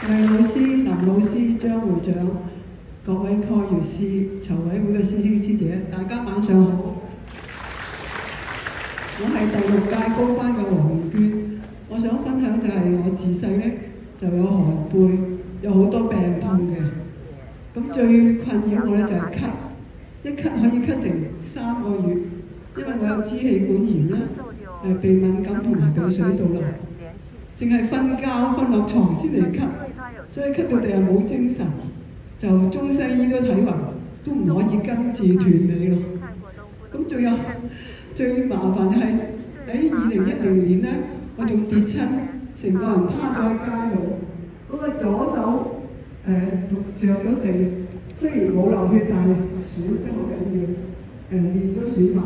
魏老師、林老師、張會長、各位蓋月師、籌委會嘅師兄師姐，大家晚上好。我係第6屆高班嘅黃詠娟，我想分享就係我自細咧就有寒背，有好多病痛嘅。咁最困擾我咧就係咳，一咳可以咳成3個月，因為我有支氣管炎啦，鼻敏感同埋鼻水倒流，淨係瞓覺瞓落床先嚟咳，所以咳到第日冇精神，就中西醫都睇勻，都唔可以根治斷尾咯。咁仲有最麻煩就係喺2010年咧，我仲跌親，成個人趴咗喺街度，嗰個左手着咗地，雖然冇流血，但係損得好緊要，面都損埋。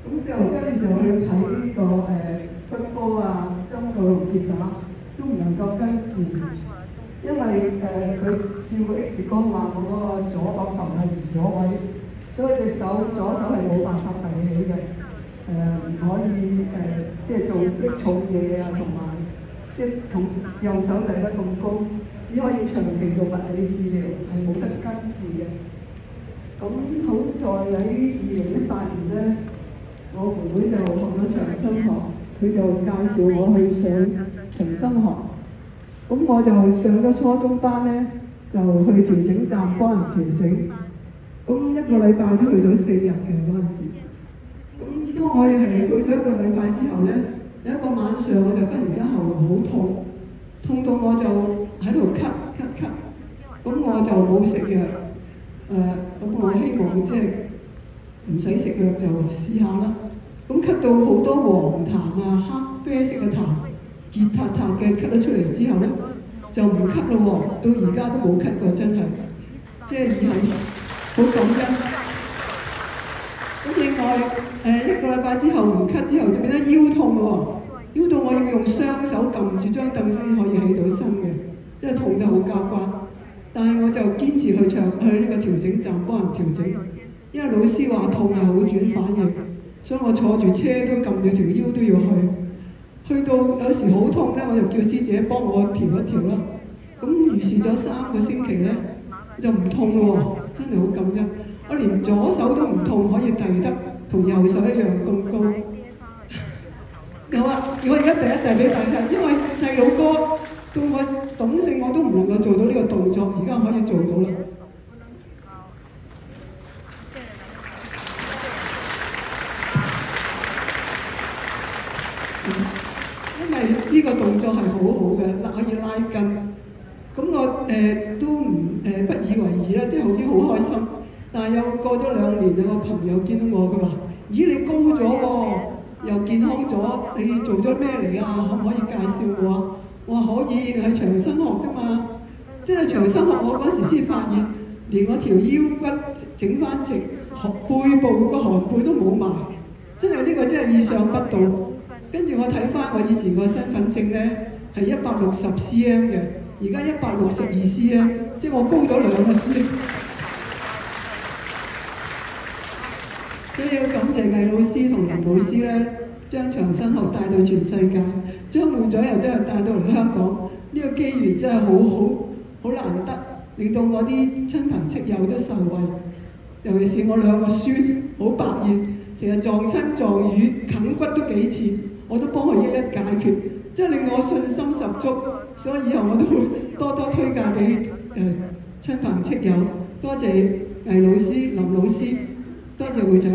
咁就跟住就去睇呢個骨科啊，針灸同結打，都唔能夠根治，因為佢照個 X 光話我嗰個左膊頭係移咗位，所以隻左手係冇辦法提起嘅，唔可以即係做啲重嘢啊，同埋即係同右手提得咁高，只可以長期做物理治療，係冇得根治嘅。咁好在喺2018年咧，我妹妹就學咗長生學，佢就介紹我去上長生學。咁我就上咗初中班咧，就去調整站幫人調整。咁1個禮拜都去到4日嘅嗰陣時。咁當我係去咗1個禮拜之後咧，有一個晚上我就忽然間喉嚨好痛，痛到我就喺度咳。咁我就冇食藥。咁我希望即係唔使食藥就試下啦。咁咳到好多黃痰啊、黑啡色嘅痰，熱塌塌嘅咳咗出嚟之後咧，就唔咳咯喎，到而家都冇咳過，真係，即係以後好感恩。咁另外1個禮拜之後唔咳之後就變得腰痛咯喎，腰痛我要用雙手撳住張凳先可以起到身嘅，即係痛得好交關。但係我就堅持去呢個調整站幫人調整，因為老師話痛係好轉反應，所以我坐住車都撳住條腰都要去。去到有時好痛咧，我就叫師姐幫我調一調啦。咁於是咗3個星期咧，就唔痛咯喎，真係好感恩。我連左手都唔痛，可以遞得同右手一樣咁高。有啊，我而家遞一遞俾大家，因為細佬哥到我懂性我都唔能夠做到呢個動作，而家可以做到啦。因為呢個動作係好好嘅，可以拉筋。咁我都不以為意啦，即係好似好開心。但係又過咗2年，有個朋友見到我，佢話：咦，你高咗喎，又健康咗，你做咗咩嚟啊？可唔可以介紹我啊？我話可以，係長生學啫嘛。即係長生學，我嗰時先發現，連我條腰骨整翻直，背部個寒背都冇埋。真係呢個真係意想不到。跟住我睇翻我以前個身份證咧，係160 cm 嘅，而家162 cm， 即係我高咗2個 cm。所以要感謝魏老師同林老師咧，將長生學帶到全世界，張會長又都係帶到嚟香港。呢個機緣真係好難得，令到我啲親朋戚友都受惠。尤其是我2個孫，好百厭，成日撞親撞雨，啃骨都幾次，我都幫佢一一解決，即係令我信心十足。所以以後我都會多多推介俾親朋戚友。多謝魏老師、林老師，多謝會長。